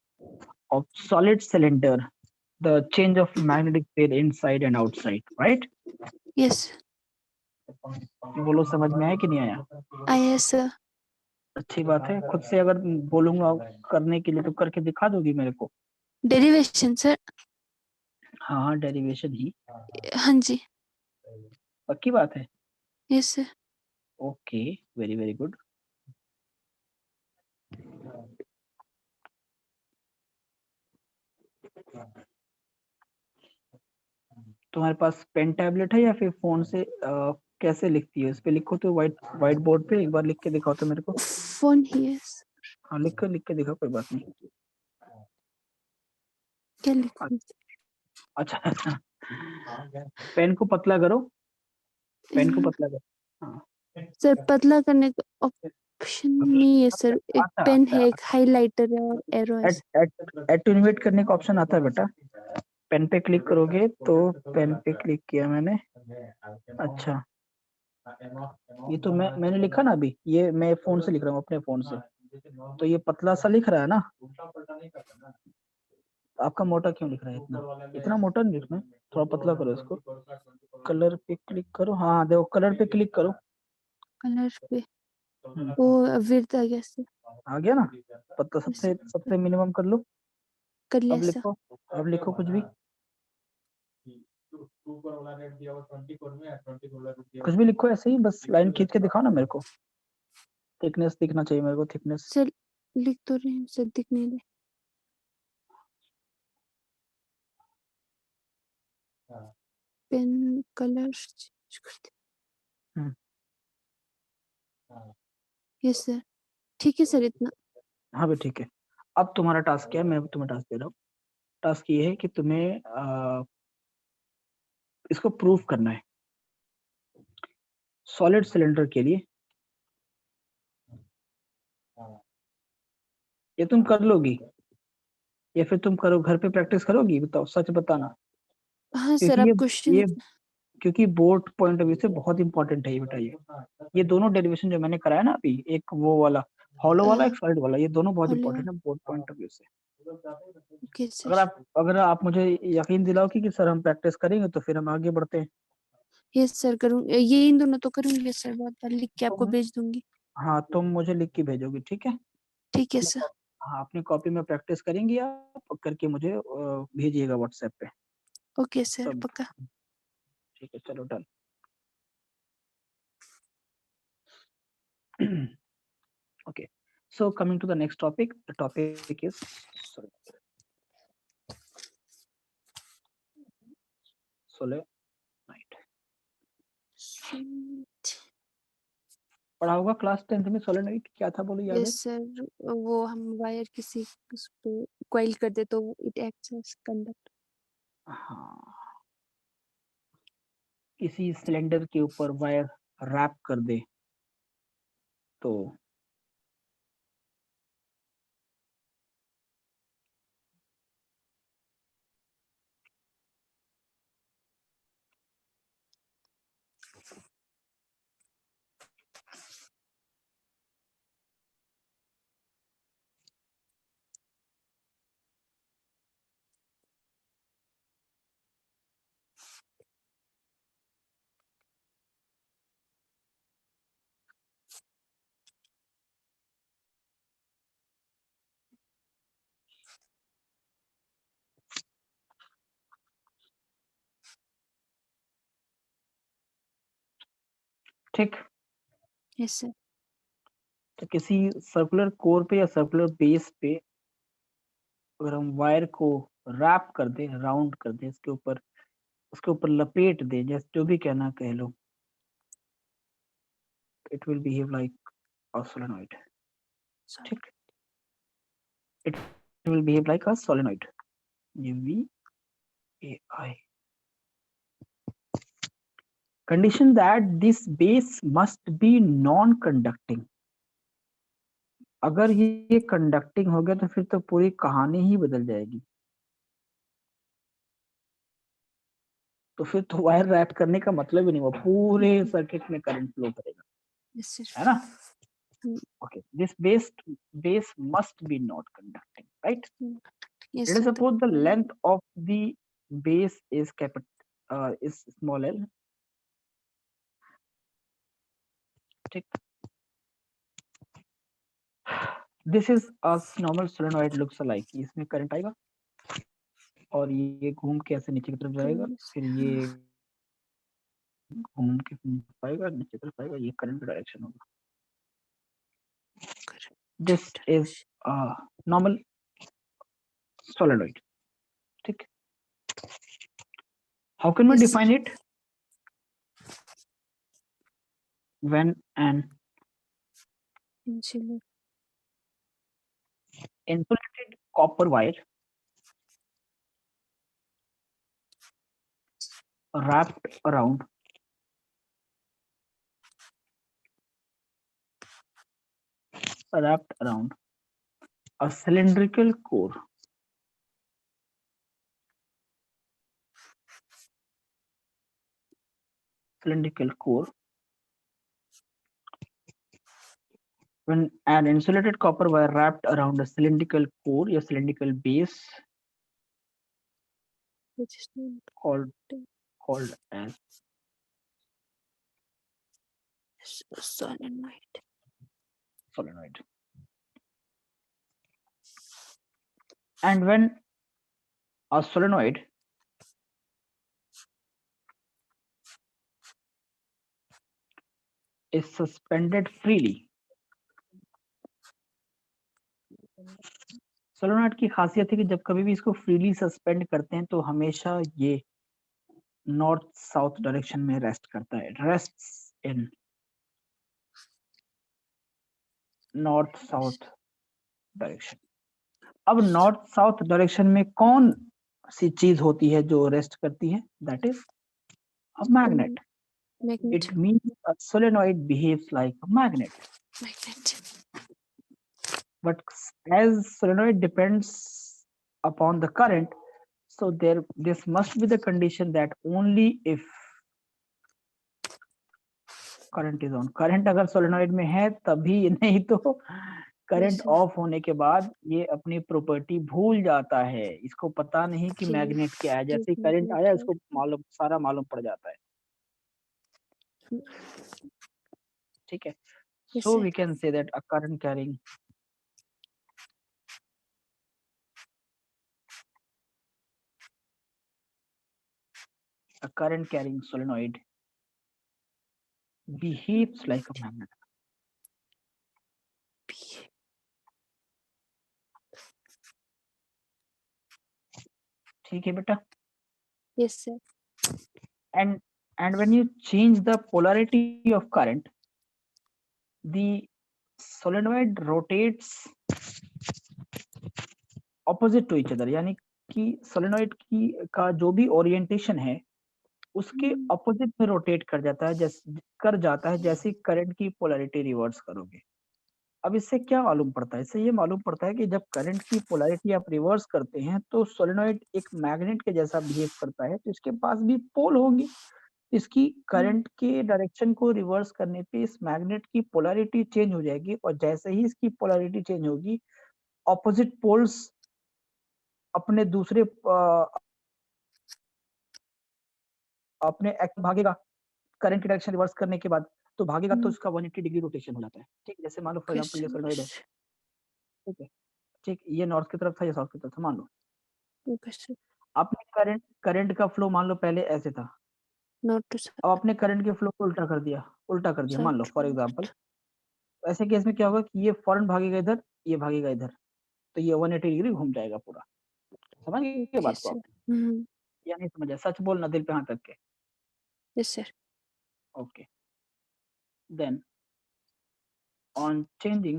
of solid cylinder, the change of magnetic field inside and outside, right? Yes. बोलो समझ में आया कि नहीं आया? Yes, sir. अच्छी बात है, खुद से अगर बोलूंगा करने के लिए तो करके दिखा दोगी मेरे को? Derivation, sir. हाँ डेरिवेशन ही, हाँ जी. पक्की बात है? Yes, sir. Okay very very good. तुम्हारे पास पेन टैबलेट है या फिर फोन से कैसे लिखती है? इस पे लिखो तो व्हाइट बोर्ड पे एक बार लिख के दिखाओ तो मेरे को। Phone. Yes. हाँ लिख के दिखाओ, कोई बात नहीं। क्या लिखूं? अच्छा पेन को पतला करो, पेन को पतला करो। हाँ सर पतला करने का ऑप्शन नहीं है सर. एक आता पेन आता है, एक हाइलाइटर है और एरो है. एटून्यूएट करने का ऑप्शन आता है बेटा, पेन पे क्लिक करोगे तो, पेन पे क्लिक किया मैंने। अच्छा ये तो मैंने लिखा ना अभी, ये मैं फोन से लिख रहा हूँ अपने फोन से, तो ये पतला सा लिख रहा है ना, आपका मोटा क्यों लिख रहा है? इतना इतना मोटा नहीं लिखना, थोड़ा पतला करो इसको। कलर पे क्लिक करो, हाँ देखो कलर पे क्लिक करो, कलर पे वो विड्थ आ गया सर. आ गया ना पतला, सबसे मिनिमम कर लो। कर लिया अब सर. लिखो, अब लिखो कुछ भी, कुछ भी लिखो ऐसे ही, बस लाइन खींच के दिखाओ ना मेरे को, थिकनेस दिखना चाहिए मेरे को, थिकनेस। सर लिख तो रहे हैं सर, दिख नहीं रहे. पेन कलर चेंज कर दे. Yes sir. ठीक है सर इतना. हाँ भाई ठीक है। अब तुम्हारा टास्क क्या है, मैं तुम्हें टास्क दे रहा हूँ। टास्क ये है कि तुम्हें इसको प्रूफ करना है सॉलिड सिलेंडर के लिए। ये तुम कर लोगी या फिर तुम करो घर पे प्रैक्टिस करोगी? बताओ सच बताना, हाँ सर. क्योंकि आप ये क्वेश्चन. क्योंकि बोर्ड पॉइंट ऑफ व्यू से बहुत इंपॉर्टेंट है ये बेटा। ये दोनों डेरिवेशन जो मैंने कराया ना अभी, एक वो वाला हॉलो वाला, एक सॉलिड वाला, ये दोनों बहुत Hollow. इंपॉर्टेंट है बोर्ड पॉइंट ऑफ व्यू से। Okay sir. अगर आप मुझे यकीन दिलाओ कि सर हम प्रैक्टिस करेंगे तो फिर हम आगे बढ़ते हैं। यस सर करूँगी, ये इन दोनों तो करूँगी सर, बहुत बार लिख के आपको भेज दूंगी. हाँ तुम मुझे लिख के भेजोगी, ठीक है? ठीक है सर. हाँ अपनी कॉपी में प्रैक्टिस करेंगी आप, करके मुझे भेजिएगा व्हाट्सएप पे। ओके सर सब पक्का. ठीक है, चलो done. Okay, so coming to the next topic, the topic is solenoid। पढ़ा होगा क्लास 10th में सोलेनोइड क्या था, बोलो याद है? Yes sir. वो हम वायर किसी उस पे क्वाइल कर दे तो इट एक्ट्स एज कंडक्टर. हाँ किसी सिलेंडर के ऊपर वायर रैप कर दे तो ठीक। Yes sir. तो किसी सर्कुलर कोर पे या सर्कुलर बेस पे अगर हम वायर को रैप कर दें, राउंड कर दें, उसके ऊपर लपेट दें, जैसे जो भी कहना कह लो, it will behave like a solenoid. ठीक, it will behave like a solenoid. VAI condition that this base must be non-conducting। अगर ये कंडक्टिंग हो गया तो फिर तो पूरी कहानी ही बदल जाएगी। तो फिर तो वायर रैप करने का मतलब ही नहीं हुआ, पूरे सर्किट में करंट फ्लो करेगा, यस सर। है ना? Okay, this base must be not conducting, right? Yes Let us sir. suppose the length of the base is small l. ठीक, this is a normal solenoid looks alike। इसमें current आएगा और ये घूम के ऐसे नीचे की तरफ जाएगा, फिर ये घूम के पाएगा नीचे की तरफ आएगा, ये करंट डायरेक्शन होगा। This is a normal solenoid। ठीक, how can we Yes, define it? When an insulated copper wire wrapped around a cylindrical core when an insulated copper wire wrapped around a cylindrical core या cylindrical base which is not called as solenoid। And when a solenoid is suspended freely, solenoid की खासियत है कि जब कभी भी इसको freely suspend करते हैं तो हमेशा ये नॉर्थ साउथ डायरेक्शन में रेस्ट करता है, रेस्ट्स इन नॉर्थ साउथ डायरेक्शन। अब नॉर्थ साउथ डायरेक्शन में कौन सी चीज होती है जो रेस्ट करती है? That is a magnet. It means a solenoid behaves like a magnet। But as solenoid depends upon the current, so this must be the condition that only if current is on। current अगर solenoid में है तभी, नहीं तो current of होने के बाद ये अपनी प्रॉपर्टी भूल जाता है, इसको पता नहीं कि मैग्नेट क्या है। जैसे ही करंट आया इसको सारा मालूम पड़ जाता है। ठीक है, so we can say that a current carrying solenoid behaves like a magnet। ठीक है बेटा? Yes sir। And when you change the polarity of current, the solenoid rotates opposite to each other। यानी कि सोलेनॉइड की का जो भी orientation है उसके अपोजिट में रोटेट कर जाता है जैसे करंट की पोलैरिटी रिवर्स करोगे। अब इससे क्या मालूम पड़ता है? इससे ये मालूम पड़ता है कि जब करंट की पोलैरिटी आप रिवर्स करते हैं तो सोलेनॉइड एक मैग्नेट के जैसा बिहेव करता है, तो इसके पास भी पोल होंगी। इसकी करंट के डायरेक्शन को रिवर्स करने पे इस मैग्नेट की पोलैरिटी चेंज हो जाएगी, और जैसे ही इसकी पोलैरिटी चेंज होगी ऑपोजिट पोल्स अपने दूसरे अपने एक्ट भागेगा करंट की डायरेक्शन रिवर्स करने के बाद, तो भागेगा तो उसका 180 डिग्री रोटेशन हो जाता है। ठीक, जैसे मान लो फॉर एग्जांपल ये सोलेनॉइड है, ठीक है, ठीक, ये नॉर्थ की तरफ था, ये साउथ की तरफ था, मान लो। आपने करंट का फ्लो मान लो पहले ऐसे था, अब आपने करंट के फ्लो को उल्टा कर दिया, उल्टा कर दिया मान लो फॉर Cyclone. एग्जांपल, ऐसे केस में क्या होगा कि ये फौरन भागेगा इधर, ये भागेगा इधर, तो ये 180 डिग्री घूम जाएगा पूरा। समझ गए बात Yes, को sir. आप, या नहीं समझा? सच बोलना दिल पे हाथ रख के। Yes, sir. Okay, then on changing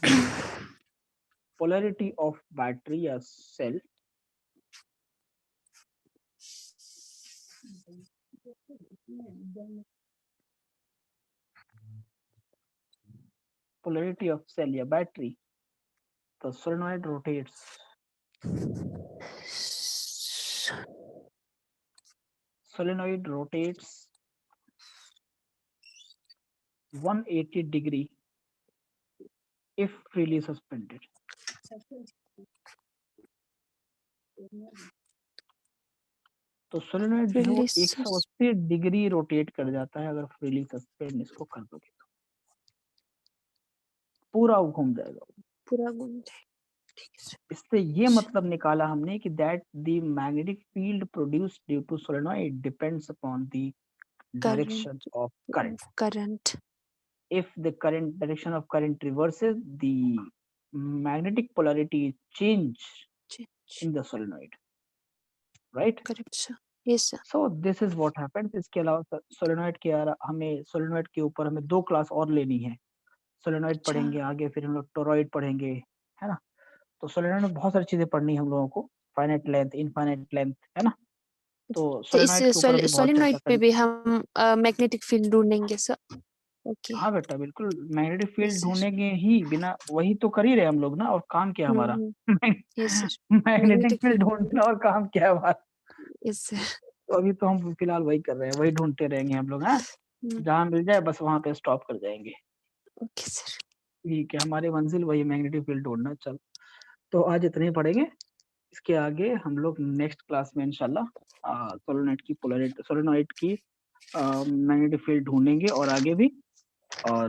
the polarity of battery or cell, polarity of cell या battery, the solenoid rotates, solenoid rotates 180 degree if freely suspended. तो सोलेनॉइड जो है वो Release. 180 डिग्री रोटेट कर जाता है अगर फ्रीली सस्पेंड इसको कर दोगे तो, पूरा घूम जाएगा। पूरा घूम जाए। ठीक है सर। इससे ये मतलब निकाला हमने कि that the magnetic field produced due to solenoid depends upon the direction of current. Current. If the current direction of current reverses, the magnetic polarity change in the solenoid, right? Correct sir. Yes sir. So this is what happens. इसके अलावा solenoid के हमें solenoid के ऊपर हमें 2 class और लेनी है। सोलेनॉइड पढ़ेंगे आगे, फिर हम लोग टोरॉइड पढ़ेंगे, है ना? तो सोलेनॉइड में बहुत सारी चीजें पढ़नी है हम लोगों को, फाइनाइट लेंथ, इनफाइनाइट लेंथ, है ना? तो तो इस सोलेनॉइड के ऊपर भी बहुत सोलेनॉइड चर्चा पे करेंगे। भी हम मैग्नेटिक फील्ड ढूंढेंगे सर। ओके। हाँ बेटा बिल्कुल, मैग्नेटिक फील्ड Yes, sir. ढूंढेंगे ही, बिना वही तो कर ही रहे हम लोग ना, और काम क्या हमारा? Yes sir. Magnetic Magnetic field field. ढूंढना और काम क्या है हमारा? Yes sir. तो अभी तो हम फिलहाल वही कर रहे हैं, वही ढूंढते रहेंगे हम लोग। हाँ, जहाँ मिल जाए बस वहां पे स्टॉप कर जाएंगे। Okay sir. ठीक है, हमारी मंजिल वही मैग्नेटिक फील्ड ढूंढना। चल, तो आज इतने ही पढ़ेंगे, इसके आगे हम लोग नेक्स्ट क्लास में इंशाल्लाह सोलेनॉइड की पोलैरिटी, सोलेनॉइड की मैग्नेटिक फील्ड ढूंढेंगे और आगे भी। और